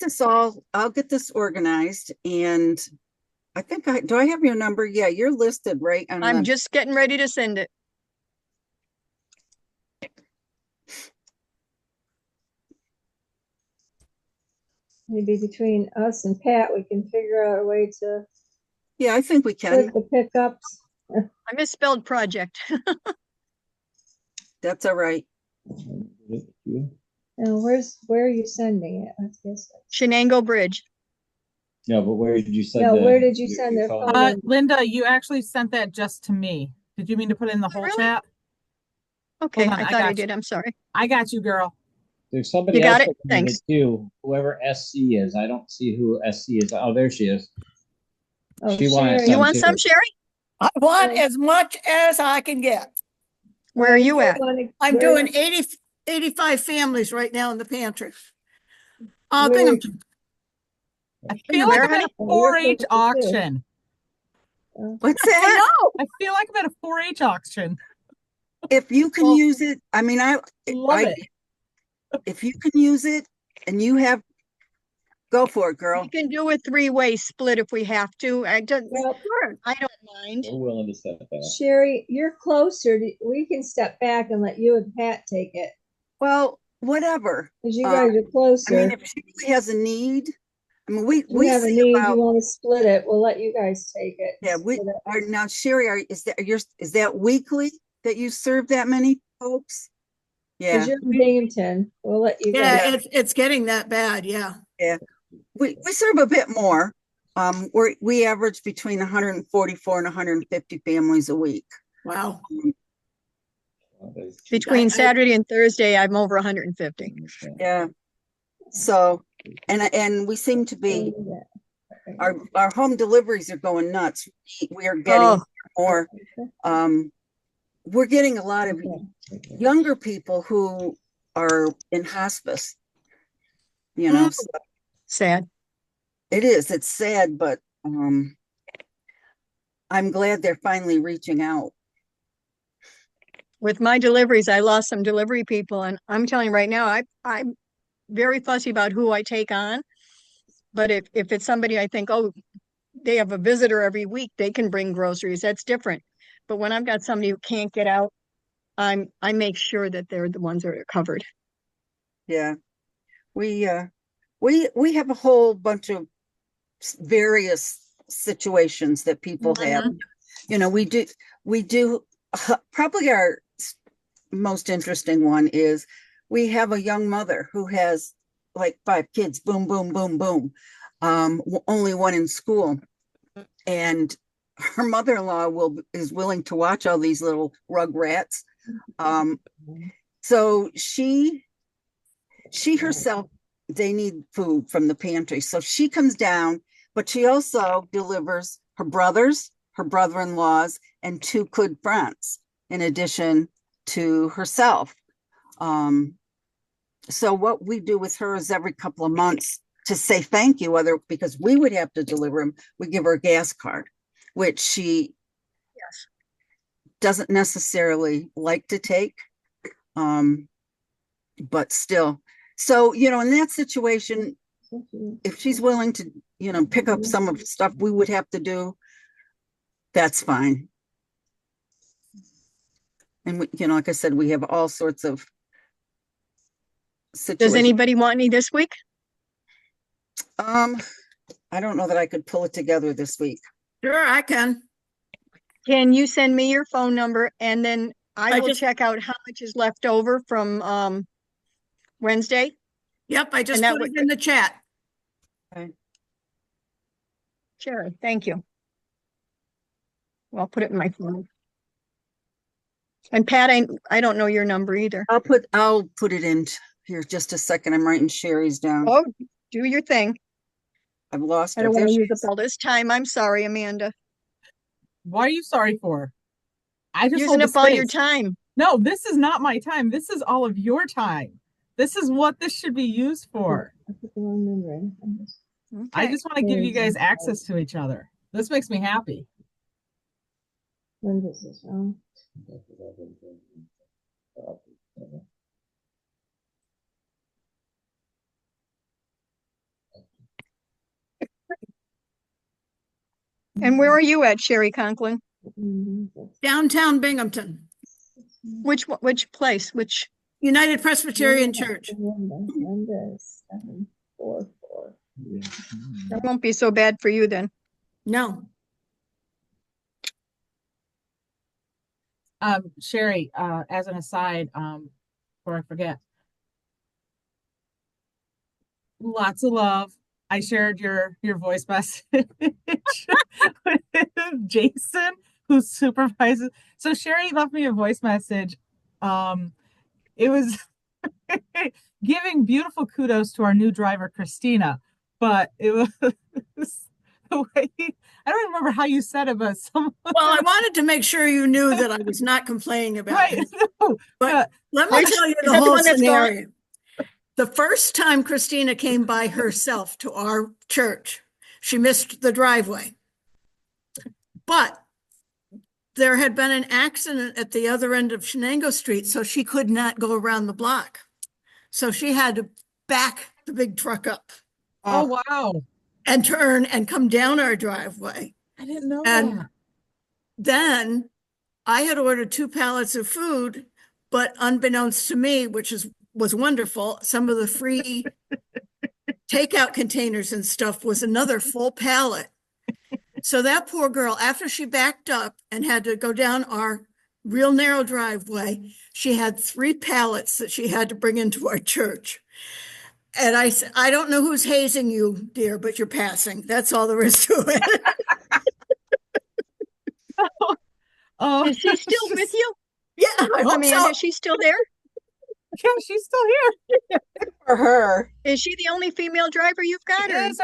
this organized, and I think do I have your number? Yeah, you're listed right on I'm the, just getting ready to send it. Maybe between us and Pat, we can figure out a way to yeah, I think we can. split the pickups. I misspelled project. That's all right. And where are you sending it? Let's guess. Shenango Bridge. No, but where did you send No, the- where did you your- send your their phone? phone? Linda, you actually sent that just to me. Did you mean to put it in the whole Really? chat? Okay, Hold on, I I thought I got you. did. I'm sorry. I got you, girl. There's somebody You got else it? that can do Thanks. too. Whoever SC is, I don't see who SC is. Oh, there she is. Oh, She wanted Sherry. You some want too. some, Sherry? I want Yeah. as much as I can get. Where are you at? I'm Where- doing 85 families right now in the pantry. Where- Binghamton. I feel like Where, I'm at honey? a Oh, you're 4-H close to auction. What's I that? know. I feel like I'm at a 4-H auction. If you can Well, use it, I mean, Love it. if you can use it and you have, go for it, girl. We can do a 3-way split if we have to. I don't Well, mind. We're willing to step back. Sherry, you're closer. We can step back and let you and Pat take it Well, whatever. because you guys are I closer. mean, if she really has a need, I mean, we we have a see need. about, You want to split it? We'll let you guys take it. yeah, we Split it. are now, Sherry, is that weekly that you serve that many folks? Yeah, 'Cause you're in Binghamton. We'll let you guys. Yeah, it's getting that bad. Yeah. we serve a bit more. We average between 144 and 150 families a week. Wow. Between I- Saturday and Thursday, I'm over 150. Yeah. So, and we seem to be, our home deliveries are going nuts. We are getting Oh, more. We're getting a lot of younger people who are in hospice, you know. So Sad. it is, it's sad, but I'm glad they're finally reaching out. With my deliveries, I lost some delivery people, and I'm telling you right now, I'm very fussy about who I take on. But if it's somebody I think, oh, they have a visitor every week, they can bring groceries, that's different. But when I've got somebody who can't get out, I make sure that they're the ones that are covered. Yeah. We have a whole bunch of various situations that people have. You know, we do probably our most interesting one is we have a young mother who has like 5 kids, boom, boom, boom, boom. Only one in school. And her mother-in-law is willing to watch all these little rugrats. So she herself, they need food from the pantry. So she comes down, but she also delivers her brothers, her brother-in-laws, and 2 good friends, in addition to herself. So what we do with her is every couple of months to say thank you, because we would have to deliver them, we give her a gas card, which she doesn't necessarily like to take, but still. So, you know, in that situation, if she's willing to, you know, pick up some of the stuff we would have to do, that's fine. And we, you know, like I said, we have all sorts of situations. Does anybody want any this week? I don't know that I could pull it together this week. Sure, I can. Can you send me your phone number, and then I I will just- check out how much is left over from Wednesday? Yep, I just And that put would- it in the chat. Sure, thank you. Well, I'll put it in my phone. And Pat, I don't know your number either. I'll put it in here just a second. I'm writing Sherry's down. Oh, do your thing. I've lost I her. don't There want to she use is. up all this time. I'm sorry, Amanda. What are you sorry for? I just Using hold up the all your space. time. No, this is not my time. This is all of your time. This is what this should be used for. I Okay. just want to give you guys access to each other. This makes me happy. When does this show? And where are you at, Sherry Conklin? Downtown Binghamton, Which place? Which? United Presbyterian Church. That won't be so bad for you then. No, Sherry, as an aside, before I forget, lots of love. I shared your voice message with Jason, who supervises. So Sherry left me a voice message. It was giving beautiful kudos to our new driver, Christina, but it was the way I don't remember how you said it, but well, I wanted to make sure you knew that I was not complaining about right. it. No, But let me tell you Is the that the whole one that's gone? scenario. The first time Christina came by herself to our church, she missed the driveway. But there had been an accident at the other end of Shenango Street, so she could not go around the block. So she had to back the big truck up oh wow, and turn and come down our driveway. I didn't know And that. then I had ordered 2 pallets of food, but unbeknownst to me, which was wonderful, some of the free takeout containers and stuff was another full pallet. So that poor girl, after she backed up and had to go down our real narrow driveway, she had 3 pallets that she had to bring into our church. And I said, I don't know who's hazing you, dear, but you're passing. That's all there is to it. Oh, Is she still it's with just- you? Yeah, I hope Amanda, so. is she still there? Yeah, she's still here. For her. Is she the only female driver you've got? She Or? is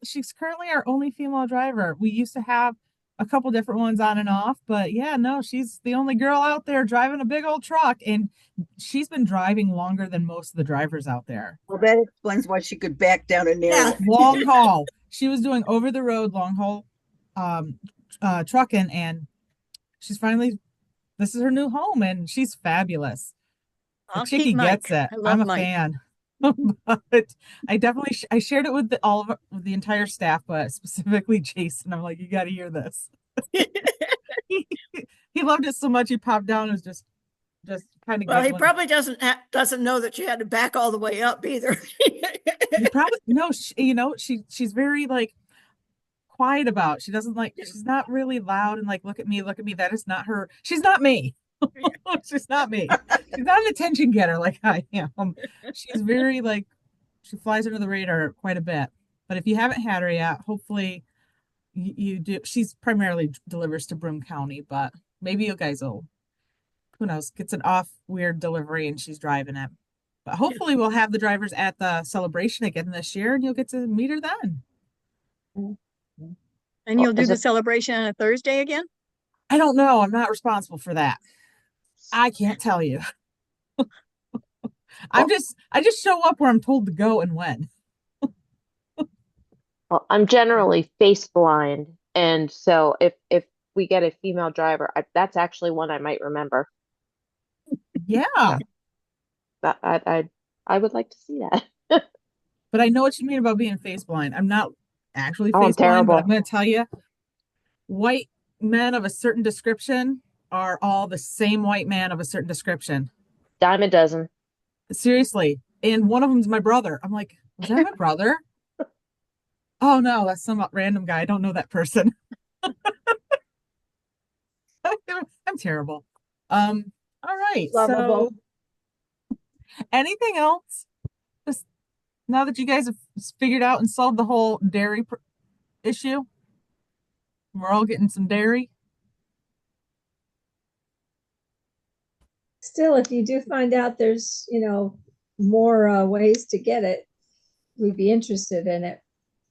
she's currently our only female driver. We used to have a couple different ones on and off, but yeah, no, she's the only girl out there driving a big old truck, and she's been driving longer than most of the drivers out there. Well, that explains why she could back down a narrow. Yeah. Long haul. She was doing over the road long haul trucking, and she's finally, this is her new home, and she's fabulous. The I'll chickie keep Mike. gets it. I love I'm a Mike. fan. But I definitely I shared it with with the entire staff, but specifically Jason. I'm like, you got to hear this. He loved it so much he popped down and was just kind of Well, he giggling. probably doesn't know that she had to back all the way up either. He probably no, she's very like quiet about. She doesn't like. She's not really loud and like look at me. That is not her. She's not me. She's not me. She's not an attention getter like I am. She's very like, she flies under the radar quite a bit. But if you haven't had her yet, hopefully you do. She's primarily delivers to Broome County, but maybe you guys will, who knows, gets an off weird delivery and she's driving it. But hopefully we'll have the drivers at the celebration again this year and you'll get to meet her then. And you'll do is the it- celebration on a Thursday again? I don't know. I'm not responsible for that. I can't tell you. I just show up where I'm told to go and when. Well, I'm generally face blind, and so if we get a female driver, that's actually one I might remember. Yeah. But I would like to see that. But I know what you mean about being face blind. I'm not actually Oh, I'm face blind, but terrible. I'm going to tell you, white men of a certain description are all the same white man of a certain description. Dime a dozen. Seriously. And one of them's my brother. I'm like, was that my brother? Oh no, that's some random guy. I don't know that person. I'm terrible. All right. Lovable. So anything else? Just now that you guys have figured out and solved the whole dairy issue, we're all getting some dairy. Still, if you do find out there's, more ways to get it, we'd be interested in it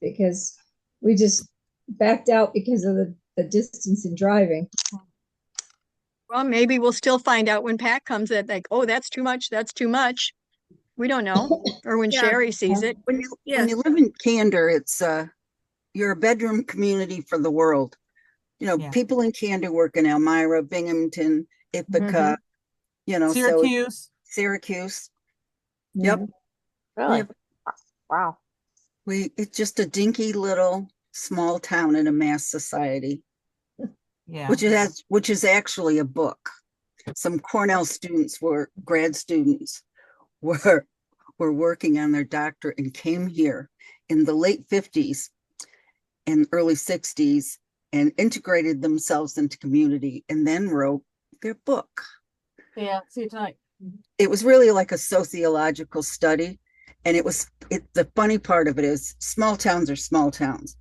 because we just backed out because of the distance in driving. Well, maybe we'll still find out when Pat comes in, like, oh, that's too much. We don't know. Or when Yeah. Sherry sees it. When you live in Candor, it's you're a bedroom community for the world. Yeah. People in Candor work in Elmira, Binghamton, Ithaca, so Syracuse. Yep. Really? Yeah. Wow. It's just a dinky little small town in a mass society, Yeah. which is actually a book. Some Cornell grad students were working on their doctorate and came here in the late 50s and early 60s and integrated themselves into community and then wrote their book. Yeah. See you tonight. It was really like a sociological study. And the funny part of it is small towns are small towns.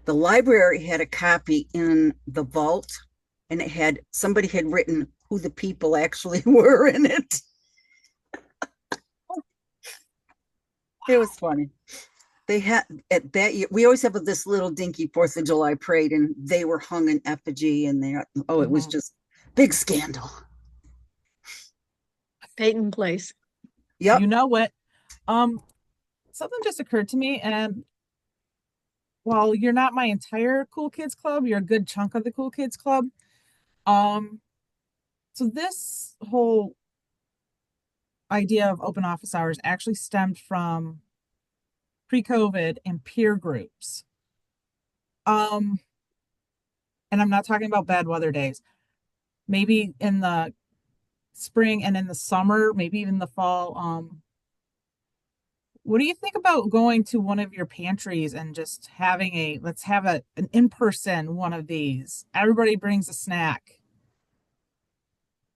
The library had a copy in the vault and somebody had written who the people actually were in it. It was funny. They had at that year, we always have this little dinky 4th of July parade and they were hung in effigy and it was just big scandal. Peyton Place. Yep. You know what? Something just occurred to me, and while you're not my entire Cool Kids Club, you're a good chunk of the Cool Kids Club. So this whole idea of open office hours actually stemmed from pre-COVID and peer groups. And I'm not talking about bad weather days. Maybe in the spring and in the summer, maybe even the fall. What do you think about going to one of your pantries and just having let's have an in-person one of these? Everybody brings a snack.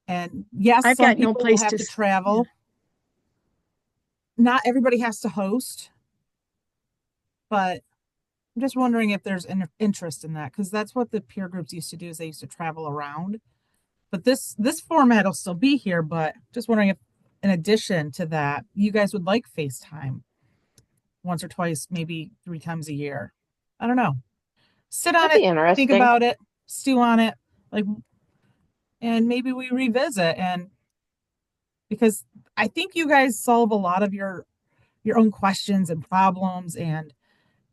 And yes, I've some got no people place have to to travel. Not everybody has to host. But I'm just wondering if there's an interest in that, because that's what the peer groups used to do, is they used to travel around. But this format will still be here, but just wondering if in addition to that, you guys would like FaceTime once or twice, maybe 3 times a year. I don't know. Sit on That'd be it, think interesting. about it. stew on it, like, and maybe we revisit. And because I think you guys solve a lot of your own questions and problems, and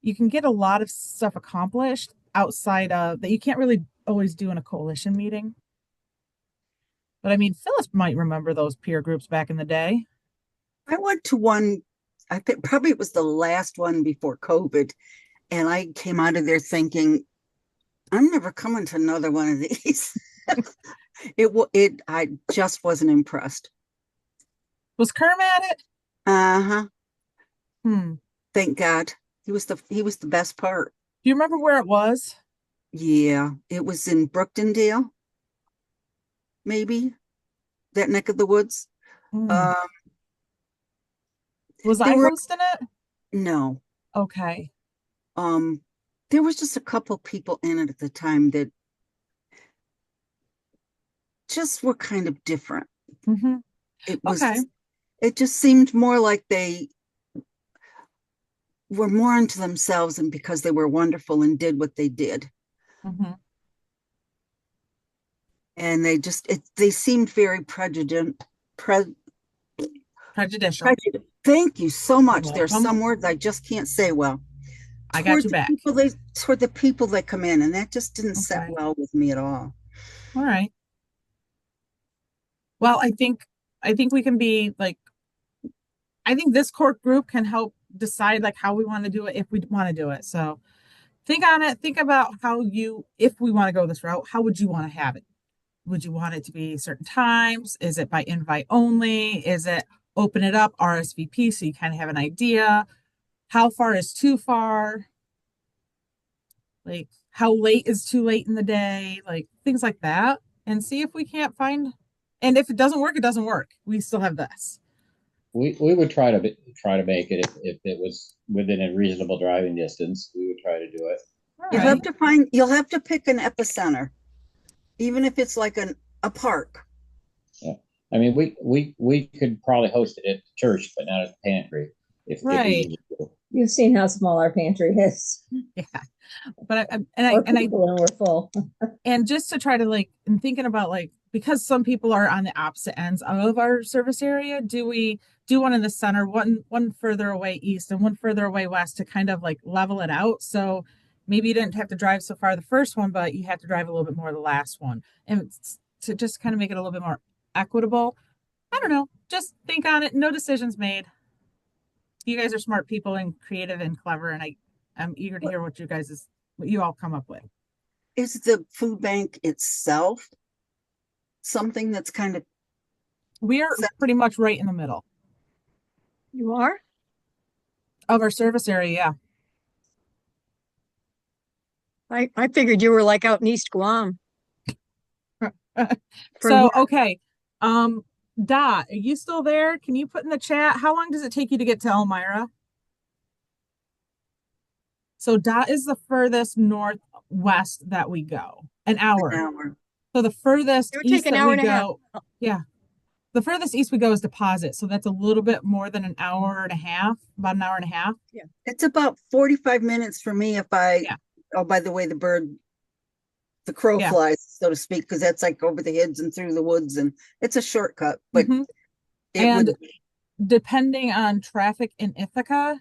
you can get a lot of stuff accomplished outside of that you can't really always do in a coalition meeting. But I mean, Phyllis might remember those peer groups back in the day. I went to one, I think probably it was the last one before COVID, and I came out of there thinking, I'm never coming to another one of these. I just wasn't impressed. Was Kerm at it? Uh-huh. Hmm. Thank God. He was the best part. Do you remember where it was? Yeah, it was in Brooktondale, maybe that neck of the woods. Hmm. Um, Was they I were hosting it? no. Okay. There was just a couple people in it at the time that just were kind of different. Mm-hmm. Okay. It just seemed more like they were more into themselves and because they were wonderful and did what they did. Mm-hmm. And they seemed very prejudicial. Thank you so much. You're There's welcome. some words I just can't say well. I got you back. Toward the people that come in, and that just didn't set Okay. well with me at all. All right. Well, I think we can be like, I think this core group can help decide like how we want to do it if we want to do it. So think on it. Think about if we want to go this route, how would you want to have it? Would you want it to be certain times? Is it by invite only? Is it open it up RSVP so you kind of have an idea? How far is too far? Like how late is too late in the day? Like things like that, and see if we can't find. And if it doesn't work, it doesn't work. We still have this. We would try to make it if it was within a reasonable driving distance. We would try to do it. All You'll have to pick an epicenter, even if it's like a park. Yeah, I mean, we could probably host it at the church, but not at the pantry. If we needed to. You've seen how small our pantry is. Yeah, but we're full. And just to try to like, and thinking about like, because some people are on the opposite ends of our service area, do we do one in the center, one further away east and one further away west to kind of like level it out? So maybe you didn't have to drive so far the first one, but you have to drive a little bit more the last one, and to just kind of make it a little bit more equitable. I don't know. Just think on it. No decisions made. You guys are smart people and creative and clever, and I'm eager to hear what you all come up with. Is the food bank itself something that's kind of? We are pretty much right in the middle. You are? Of our service area, I figured you were like out in East Guam. yeah. So, okay. Dot, are you still there? Can you put in the chat, how long does it take you to get to Elmira? So Dot is the furthest northwest that we go. An hour. So the furthest east that we go. Yeah. The furthest east we go is Deposit. So that's a little bit more than an hour and a half, about an hour and a half. Yeah. It's about 45 minutes for me if oh, by the way, the crow flies, so to speak, because that's like over the hills and through the woods, and it's a shortcut. But depending on traffic in Ithaca,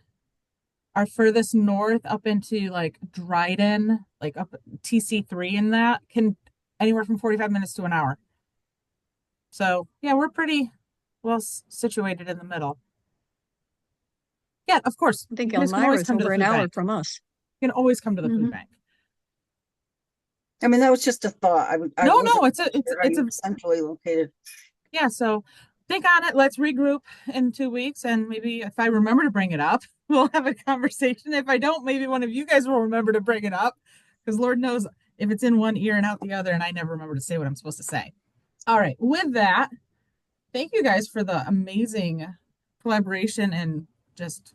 our furthest north up into like Dryden, like up TC3 and that can anywhere from 45 minutes to an hour. So yeah, we're pretty well situated in the middle. Yeah, of course. I think Elmira is over an hour from us. You can always come to the food bank. I mean, that was just a thought. It's centrally located. Yeah, so think on it. Let's regroup in 2 weeks, and maybe if I remember to bring it up, we'll have a conversation. If I don't, maybe one of you guys will remember to bring it up, because Lord knows if it's in one ear and out the other, and I never remember to say what I'm supposed to say. All right, with that, thank you guys for the amazing collaboration and just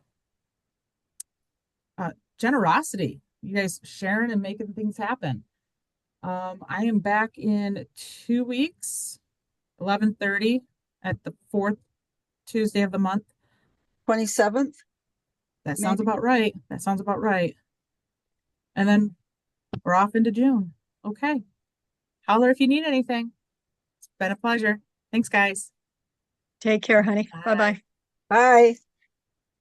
generosity. You guys sharing and making things happen. I am back in 2 weeks, 11:30 at the 4th Tuesday of the month. 27th? That sounds about right. And then we're off into June. Okay. Holler if you need anything. It's been a pleasure. Thanks, guys. Take care, honey. Bye. Bye-bye. Bye.